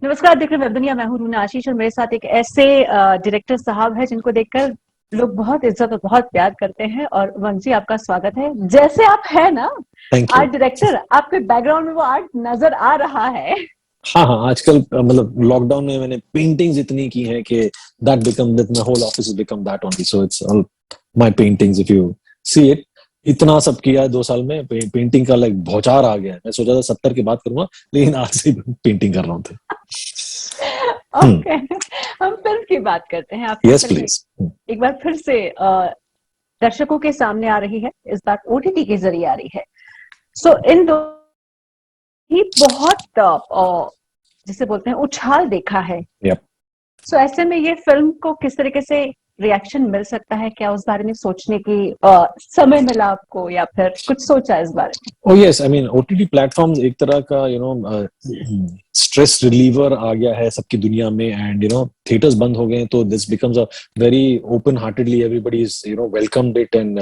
नमस्कार, देख रहे हैं वेब दुनिया। मैं हूं रूना आशीष और मेरे साथ एक ऐसे डायरेक्टर साहब है जिनको देखकर लोग बहुत इज्जत और बहुत प्यार करते हैं। और वंश जी, आपका स्वागत है। जैसे आप है ना थैंक यू। आर्ट डायरेक्टर, आपके बैकग्राउंड में वो आर्ट नजर आ रहा है। हाँ हाँ, आजकल मतलब लॉकडाउन में मैंने पेंटिंग्स इतनी की हैं कि that become that my whole office has become that only, so it's all my paintings if you see it. इतना सब किया है 2 साल में, पेंटिंग का लाइक भौचार आ गया है। मैं सोचा था 70 की बात करूंगा, लेकिन आज से पेंटिंग कर रहा हूँ। हम्म। ओके, हम फिल्म की बात करते हैं। आपकी यस फिल्म प्लीज। एक बार फिर से दर्शकों के सामने आ रही है। इस बार ओटीटी के जरिए आ रही है। सो इन दो ही बहुत जिसे बोलते हैं उछाल देखा है। यप। सो ऐसे में ये फिल्म को किस तरीके से रिएक्शन मिल सकता है? क्या उस बारे में सोचने की समय मिला आपको, या फिर कुछ सोचा इस बारे में? Oh yes, I mean OTT platforms एक तरह का स्ट्रेस रिलीवर आ गया है सबकी दुनिया में। एंड थिएटर्स बंद हो गए हैं, तो this becomes a very open heartedly everybody is welcomed it. And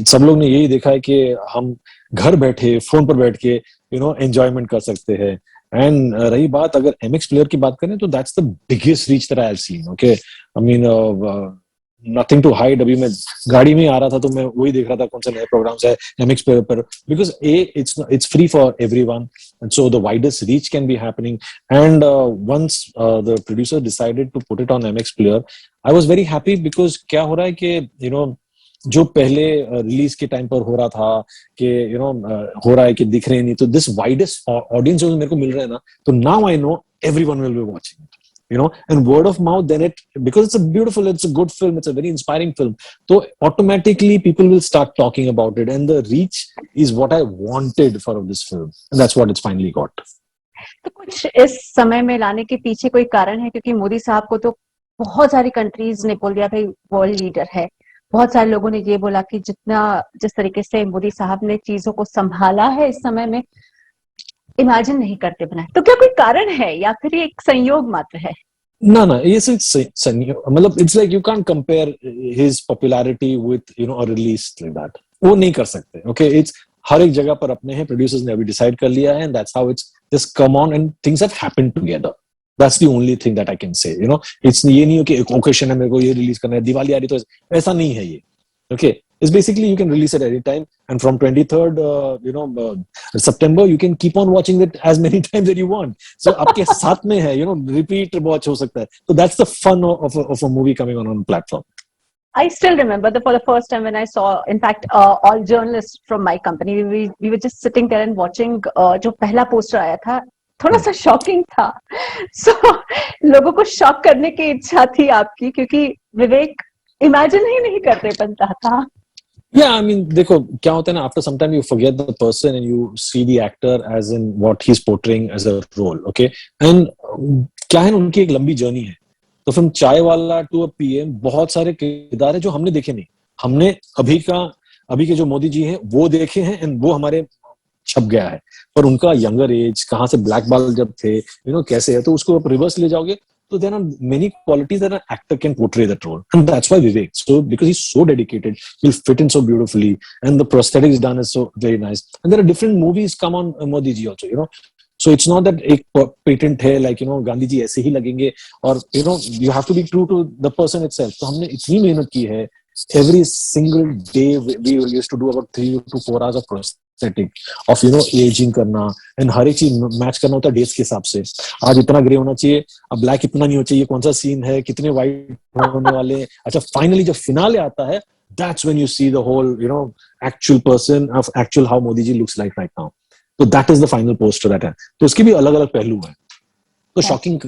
सब लोग ने यही देखा है कि हम घर बैठे फोन पर बैठ के एंजॉयमेंट कर सकते हैं। एंड रही बात अगर MX प्लेयर की बात करें, तो that's the biggest reach that I have seen. Okay, I mean nothing to hide. अभी मैं गाड़ी में आ रहा था तो मैं वही देख रहा था कौन से नए प्रोग्राम्स है MX पर, because it's free for everyone, and so the widest reach can be happening. And once the producer decided to put it on MX player, I was very happy because क्या हो रहा है कि जो पहले release के time पर हो रहा था कि हो रहा है कि दिख रहे नहीं, तो दिस वाइडेस्ट ऑडियंस जो मेरे को मिल रहा है ना, तो now I know everyone will be watching it, and word of mouth, then it, because it's a good film, it's a very inspiring film, so automatically people will start talking about it, and the reach is what I wanted for this film, and that's what it's finally got. तो कुछ इस समय में लाने के पीछे कोई कारण है? क्योंकि मोदी साहब को तो बहुत सारी कंट्रीज ने बोल दिया भाई वर्ल्ड लीडर है। बहुत सारे लोगों ने ये बोला कि जिस तरीके से मोदी साहब ने चीजों को संभाला है इस समय में, इमेजिन नहीं करते बनाए। तो क्या कोई कारण है या फिर ये एक संयोग मात्र है? No, no, yes, मतलब it's like you can't compare his popularity with a release like that. वो नहीं कर सकते. Okay, it's हर एक जगह पर अपने हैं, प्रोड्यूसर्स ने अभी डिसाइड कर लिया है, and that's how it's just come on and things have happened together. That's the only thing that I can say. It's ये नहीं हो कि एक ओकेशन है, मेरे को ये रिलीज करना है, दिवाली आ रही तो ऐसा नहीं है ये. Okay, it's basically you can release it anytime, and from 23rd September you can keep on watching it as many times that you want. So आपके साथ में है, repeat watch हो सकता है. So that's the fun of a movie coming on platform. I still remember for the first time when I saw, in fact, all journalists from my company, we were just sitting there and watching. जो पहला poster आया था थोड़ा सा shocking था। So लोगों को shock करने की इच्छा थी आपकी, क्योंकि विवेक इमेजिन ही नहीं करते बनता था। Yeah, I mean, देखो क्या होता है ना, after some time you forget the person and you see the actor as in what he's portraying as a role, okay? And क्या है ना, उनकी एक लंबी जर्नी है। तो फ्रॉम चाय वाला टू अ PM बहुत सारे किरदार है जो हमने देखे नहीं। हमने अभी के जो मोदी जी हैं वो देखे हैं, एंड वो हमारे छप गया है। पर उनका यंगर एज, कहाँ से ब्लैक बाल जब थे, कैसे है, तो उसको आप रिवर्स ले जाओगे, so there are many qualities that an actor can portray that role, and that's why Vivek, so because he's so dedicated, he'll fit in so beautifully, and the prosthetics done is so very nice. And there are different movies come on Modi ji also, so it's not that एक patent है like Gandhi ji ऐसे ही लगेंगे, और you have to be true to the person itself. तो हमने इतनी मेहनत की है, every single day we used to do about 3 to 4 hours of prosthetic of aging करना, एंड हर एक चीज मैच करना होता है डेज के हिसाब से। आज इतना ग्रे होना चाहिए, अब ब्लैक इतना नहीं होना चाहिए, कौन सा सीन है, कितने वाइट होने वाले हैं। अच्छा, फाइनली जब फिनाले आता है, that's when you see the whole actual person of actual how Modi ji looks like right now. So that is the final poster that है। तो उसके भी अलग अलग पहलू हैं। तो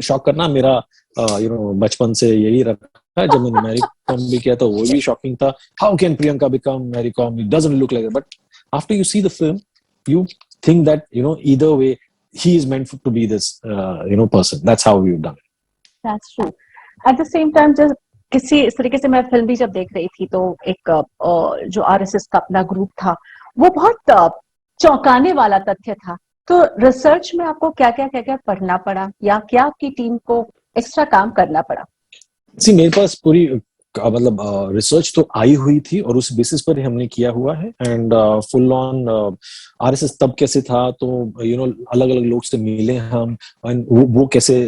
शॉक करना मेरा बचपन से यही रखा है। जब मैंने मैरी कॉम भी किया तो वो भी शॉकिंग था। How can Priyanka become Mary Kom? It doesn't look like that, but after you see the film, you think that either way he is meant to be this person. That's how we've done it. That's true. At the same time, जब किसी इस तरीके से मैं film भी जब देख रही थी, तो एक जो RSS का अपना ग्रुप था, वो बहुत चौंकाने वाला तथ्य था। तो रिसर्च में आपको क्या क्या पढ़ना पड़ा, या क्या आपकी टीम को एक्स्ट्रा काम करना पड़ा? मेरे पास पूरी मतलब रिसर्च तो आई हुई थी और उस बेसिस पर ही हमने किया हुआ है। एंड फुल ऑन आरएसएस तब कैसे था, तो अलग अलग लोग से मिले हम, and वो कैसे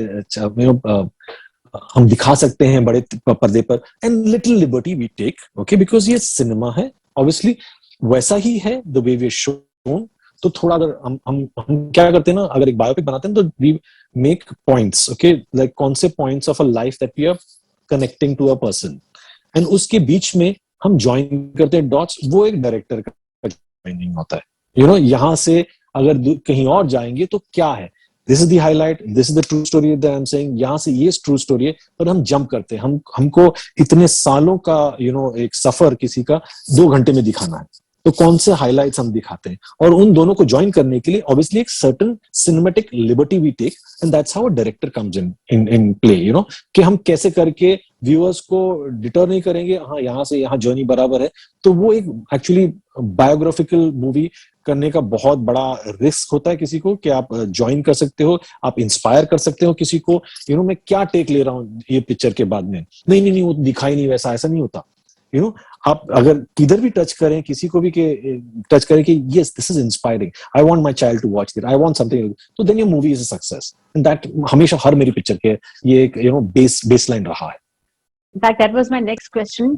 हम दिखा सकते हैं बड़े पर्दे पर, and little liberty we take, okay, because ये सिनेमा है, ऑब्वियसली वैसा ही है द वे वी शोन। तो थोड़ा अगर हम क्या करते हैं ना, अगर एक बायोपिक बनाते हैं तो we make points, okay, like कौन से points of a life that we are connecting to a person, and उसके बीच में हम ज्वाइन करते हैं डॉट्स। वो एक डायरेक्टर का ज्वाइनिंग होता है, यहाँ से अगर कहीं और जाएंगे तो क्या है, this is the highlight, this is the true story that I am saying, यहाँ से ये ट्रू स्टोरी है, पर हम जंप करते हैं। हमको इतने सालों का एक सफर किसी का 2 घंटे में दिखाना है, तो कौन से हाइलाइट्स हम दिखाते हैं, और उन दोनों को ज्वाइन करने के लिए ऑब्वियसली एक certain cinematic liberty we take, and that's how a director comes in play, कि हम कैसे करके व्यूअर्स को डिटर नहीं करेंगे, हाँ यहाँ से यहाँ जर्नी बराबर है। तो वो एक एक्चुअली बायोग्राफिकल मूवी करने का बहुत बड़ा रिस्क होता है किसी को, कि आप ज्वाइन कर सकते हो, आप इंस्पायर कर सकते हो किसी को, मैं क्या टेक ले रहा हूँ ये पिक्चर के बाद में, नहीं वो दिखाई नहीं वैसा, ऐसा नहीं होता। आप अगर किधर भी टच करें, किसी को भी टच करें कि yes this is inspiring, I want my child to watch this, I want something, तो then your movie is a success. And that हमेशा हर मेरी पिक्चर के ये एक बेसलाइन रहा है। In fact, that was my next question.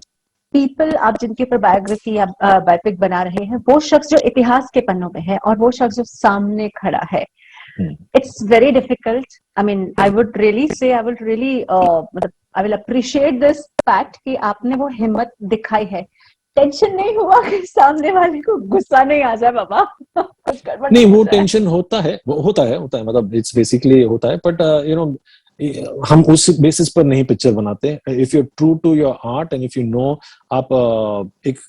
People आप जिनके ऊपर बायोग्राफी या बायोपिक बना रहे हैं, वो शख्स जो इतिहास के पन्नों में है और वो शख्स जो सामने खड़ा है, it's very difficult. I mean, I would really say, I would really मतलब I will appreciate this fact कि आपने वो हिम्मत दिखाई है। टेंशन नहीं हुआ कि सामने वाले को गुस्सा नहीं आ जाए बाबा? नहीं, वो टेंशन होता है, मतलब इट्स बेसिकली होता है, बट हम उस बेसिस पर नहीं पिक्चर बनाते। If you true to your art and if आप एक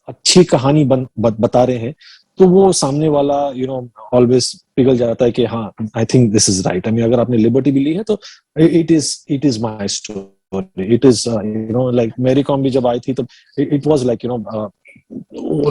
अच्छी कहानी बता रहे हैं, तो वो सामने वाला ऑलवेज पिघल जाता है कि हाँ, I think this is right. I mean, अगर आपने लिबर्टी भी ली है तो it is my story, it is like Mary Kom भी जब आई थी, तो it was like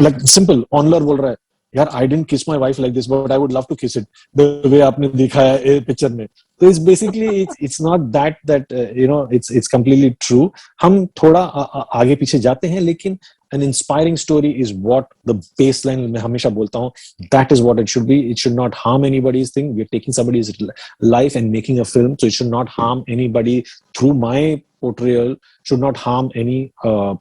like simple ऑनलर बोल रहा है, यार I didn't kiss my wife like this but I would love to kiss it the way आपने दिखाया है पिक्चर में। तो it's basically it's not that it's completely true. हम थोड़ा आगे पीछे जाते हैं, लेकिन an inspiring story is what the baseline, मैं हमेशा बोलता हूँ, that is what it should be. It should not harm anybody's thing. We're taking somebody's life and making a film, so it should not harm anybody. Through my portrayal, should not harm any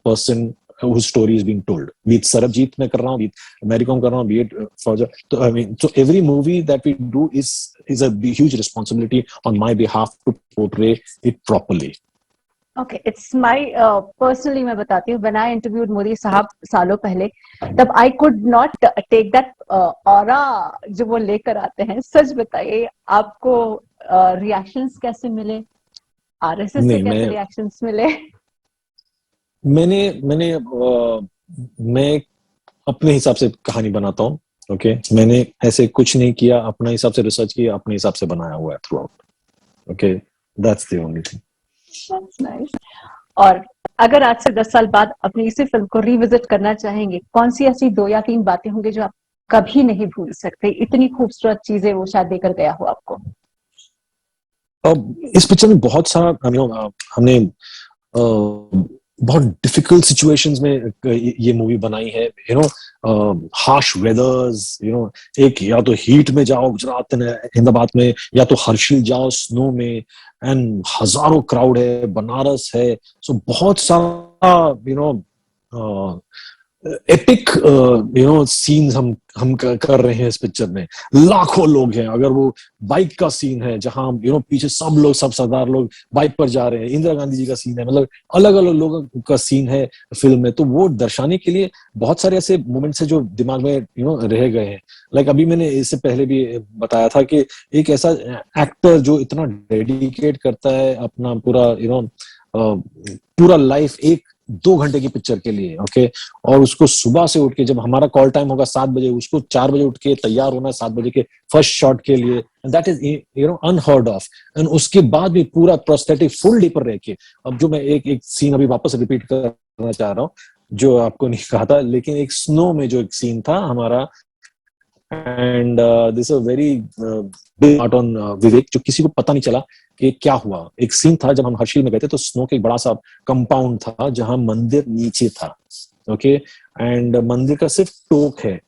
person whose story is being told. Be it Sarabjit मैं कर रहा हूँ, be it Mary Kom कर रहा हूँ, be it Fauja. So I mean, so every movie that we do is a huge responsibility on my behalf to portray it properly. Okay, it's my personally मैं बताती हूँ, when I interviewed Modi साहब सालों पहले, तब I could not take that aura जो वो लेकर आते हैं। सच बताइए, आपको reactions कैसे मिले, RSS से कैसे reactions मिले? मैं अपने हिसाब से कहानी बनाता हूँ, ओके, मैंने ऐसे कुछ नहीं किया, अपने हिसाब से रिसर्च किया, अपने हिसाब से बनाया हुआ है through out, okay, that's the only thing. That's nice. और अगर आज से 10 साल बाद अपनी इसी फिल्म को रिविजिट करना चाहेंगे, कौन सी ऐसी 2 या 3 बातें होंगी जो आप कभी नहीं भूल सकते? इतनी खूबसूरत चीजें वो शायद देकर गया हो आपको। इस पिक्चर में बहुत सारा हमने बहुत डिफिकल्ट सिचुएशंस में ये मूवी बनाई है, हार्श वेदर्स, एक या तो हीट में जाओ गुजरात अहमदाबाद में, या तो हर्षिल जाओ स्नो में, एंड हजारों क्राउड है, बनारस है, सो बहुत सारा एपिक सीन्स हम कर रहे हैं इस पिक्चर में। लाखों लोग हैं, अगर वो बाइक का सीन है जहां पीछे सब सरदार लोग बाइक पर जा रहे हैं, इंदिरा गांधी जी का सीन है, मतलब अलग अलग लोगों का सीन है फिल्म में, तो वो दर्शाने के लिए बहुत सारे ऐसे मोमेंट्स है जो दिमाग में रह गए हैं। लाइक अभी मैंने इससे पहले भी बताया था कि एक ऐसा एक्टर जो इतना डेडिकेट करता है अपना पूरा लाइफ 1-2 घंटे की पिक्चर के लिए, ओके, और उसको सुबह से उठ के, जब हमारा कॉल टाइम होगा 7 बजे, उसको 4 बजे उठ के तैयार होना है 7 बजे के फर्स्ट शॉट के लिए, that is unheard of. And उसके बाद भी पूरा प्रोस्थेटिक फुल डे पर रह के, अब जो मैं एक सीन अभी वापस रिपीट करना चाह रहा हूँ जो आपको नहीं कहा था, लेकिन एक स्नो में जो एक सीन था हमारा, and this a very big part on Vivek, जो किसी को पता नहीं चला कि क्या हुआ। एक सीन था जब हम हर्षिल में गए थे, तो स्नो के एक बड़ा सा कंपाउंड था जहां मंदिर नीचे था, ओके, एंड मंदिर का सिर्फ टोक है,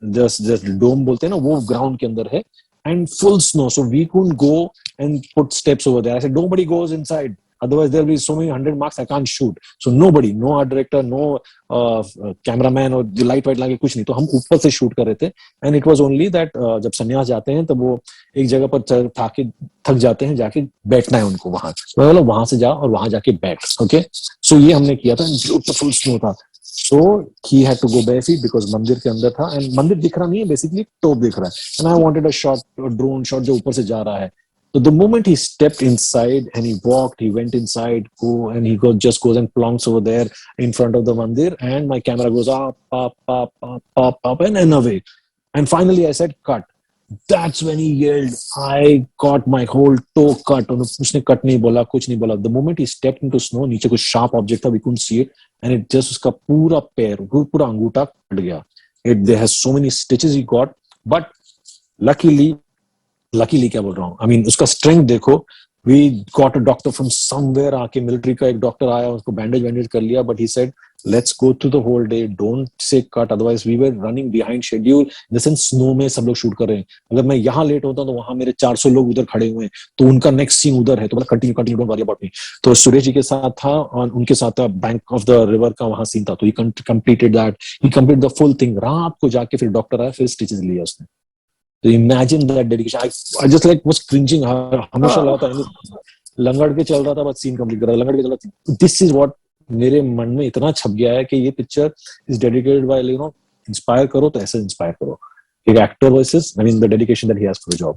जस्ट डोम बोलते हैं ना, वो ग्राउंड के अंदर है, and full snow, so we couldn't go and put steps over there. I said nobody goes inside, otherwise there will be so many 100 marks I can't shoot. So nobody, no art director, no cameraman और light white लगे कुछ नहीं, तो हम ऊपर से shoot कर रहे थे। And it was only that जब संन्यास जाते हैं तब वो एक जगह पर थक जाते हैं, जाके बैठना है उनको वहां, तो बोला वहां से जा और वहां जाके बैठ, ओके। सो ये हमने किया था, ब्यूटीफुल स्नो था। So he had to go bare feet because मंदिर के अंदर था, एंड मंदिर दिख रहा नहीं है, बेसिकली टॉप दिख रहा है, and I wanted a shot, drone shot जो ऊपर से जा रहा है। So the moment he stepped inside and he walked, he went inside, and he just goes and plonks over there in front of the mandir, and my camera goes up, and away. And finally I said, cut. That's when he yelled, I got my whole toe cut. और उसने cut नहीं बोला, कुछ नहीं बोला. The moment he stepped into snow, नीचे कुछ sharp object था, we couldn't see it, and it just उसका पूरा पैर, पूरा अंगूठा कट गया. There has so many stitches he got, but luckily क्या बोल रहा हूँ, आई मीन उसका स्ट्रेंथ देखो, we got a doctor from somewhere, आके मिलिट्री का एक डॉक्टर आया, उसको बैंडेज कर लिया, but he said let's go through the whole day, don't say cut, otherwise we were running behind schedule, in the sense snow में सब लोग शूट कर रहे हैं, अगर मैं यहाँ लेट होता तो वहां मेरे 400 लोग उधर खड़े हुए हैं, तो उनका नेक्स्ट सीन उधर है, तो मतलब continue don't worry about me. तो सुरेश जी के साथ था और उनके साथ बैंक ऑफ द रिवर का वहां सीन था, तो ही completed that, he completed the full thing. रात को जाके फिर डॉक्टर आया, फिर स्टिचेस लिया उसने। तो imagine that dedication. I just like was cringing. हमेशा लगा था लंगड़ के चल रहा था, बस सीन कंप्लीट कर रहा था, लंगड़ के चल रहा था। दिस इज व्हाट मेरे मन में इतना छप गया है कि ये picture is dedicated by, you know, inspire करो तो ऐसे इंस्पायर करो एक actor versus, I mean the dedication that he has for the job.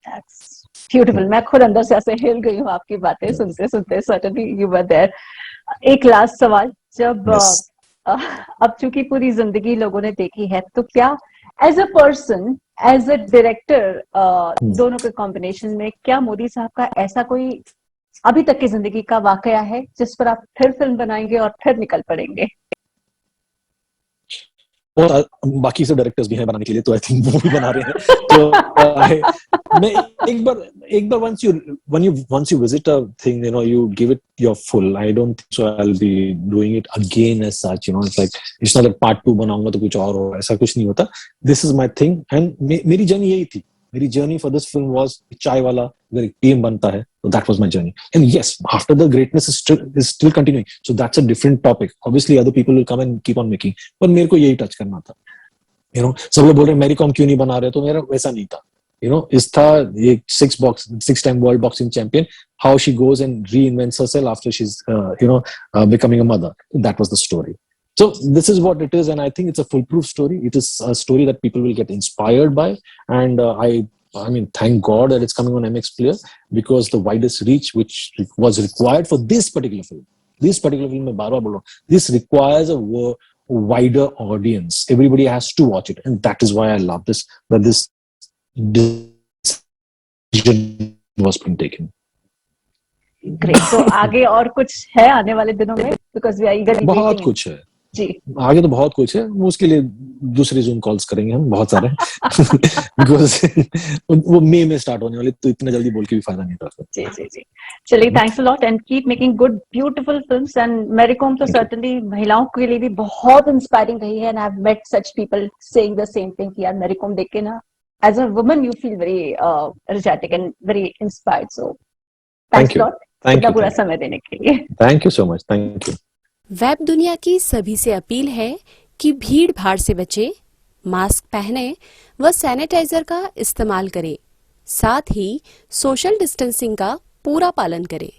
That's beautiful. मैं खुद अंदर से ऐसे हिल गई हूँ आपकी बातें सुनते सुनते। Certainly you were there. एक लास्ट सवाल, जब अब चूंकि पूरी जिंदगी लोगों ने देखी है, तो क्या as a person, as a director, दोनों के कॉम्बिनेशन में क्या मोदी साहब का ऐसा कोई अभी तक की जिंदगी का वाकया है जिस पर आप फिर फिल्म बनाएंगे और फिर निकल पड़ेंगे? और बाकी सब डायरेक्टर्स भी हैं बनाने के लिए, तो आई थिंक वो भी बना रहे हैं। तो मैं एक बार once you visit a thing, you know, you give it your full. I don't think so I'll be doing it again as such, you know. It's like it's not like part 2 बनाऊंगा तो कुछ और हो, ऐसा कुछ नहीं होता। This is my thing, and मेरी जर्नी यही थी। मेरी journey for this film was चाय वाला अगर एक टीम बनता है, so that was my journey. And yes, after the greatness is still continuing, so that's a different topic. Obviously other people will come and keep on making, पर मेरे को यही टच करना था, you know. सब लोग बोल रहे हैं मैरी कॉम क्यों नहीं बना रहे, तो मेरा वैसा नहीं था, you know. इस था ये 6-time world boxing champion, how she goes and reinvents herself after she's becoming a mother. That was the story. So this is what it is, and I think it's a foolproof story. It is a story that people will get inspired by, and I mean, thank God that it's coming on MX Player, because the widest reach which was required for this particular film, मैं बार-बार बोल रहा हूँ, this requires a wider audience. Everybody has to watch it, and that is why I love this, that this decision was being taken. Great. So आगे और कुछ है आने वाले दिनों में? Because we are eagerly waiting. बहुत कुछ है जी, आगे तो बहुत कुछ है, उसके लिए दूसरी जूम कॉल्स करेंगे हम, बहुत सारे बिकॉज वो मई में स्टार्ट होने वाले, तो इतना जल्दी बोल के भी फायदा नहीं था। जी जी जी, चलिए, thanks a lot and keep making good beautiful films. And Mary Kom तो सर्टेनली महिलाओं के लिए भी बहुत इंस्पायरिंग रही है, and I have met such people saying the same thing कि यार मैरी कॉम देख के ना, as a woman you feel very energetic and very inspired. So thanks a lot इतना पूरा समय देने के लिए। Thank you so much, thank you. Web दुनिया की सभी से अपील है कि भीड़ भाड़ से बचें, मास्क पहने व सैनिटाइजर का इस्तेमाल करें, साथ ही सोशल डिस्टेंसिंग का पूरा पालन करें।